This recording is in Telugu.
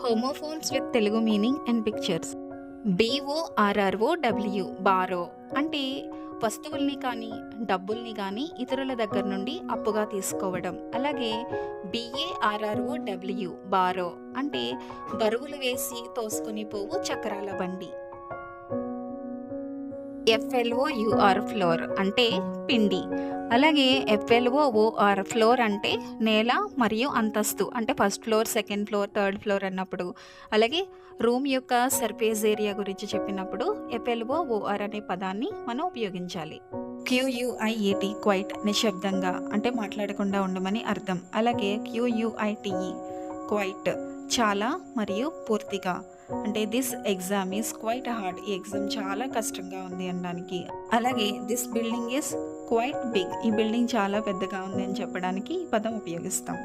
Homophones with Telugu meaning and pictures. BORROW borrow అంటే వస్తువుల్ని కానీ డబ్బుల్ని కానీ ఇతరుల దగ్గర నుండి అప్పుగా తీసుకోవడం. అలాగే BARROW బారో అంటే బరువులు వేసి తోసుకొని పోవు చక్రాల బండి. FLOUR ఫ్లోర్ అంటే పిండి. అలాగే FLOOR ఫ్లోర్ అంటే నేల మరియు అంతస్తు అంటే first floor, second floor, third floor అన్నప్పుడు. అలాగే రూమ్ యొక్క సర్ఫేస్ ఏరియా గురించి చెప్పినప్పుడు FLOOR అనే పదాన్ని మనం ఉపయోగించాలి. QUIET క్వైట్ నిశ్శబ్దంగా అంటే మాట్లాడకుండా ఉండమని అర్థం. అలాగే QUITE క్వైట్ చాలా మరియు పూర్తిగా అంటే this exam is quite hard, ఈ ఎగ్జామ్ చాలా కష్టంగా ఉంది అనడానికి. అలాగే this building is quite big, ఈ బిల్డింగ్ చాలా పెద్దగా ఉంది అని చెప్పడానికి ఈ పదం ఉపయోగిస్తాం.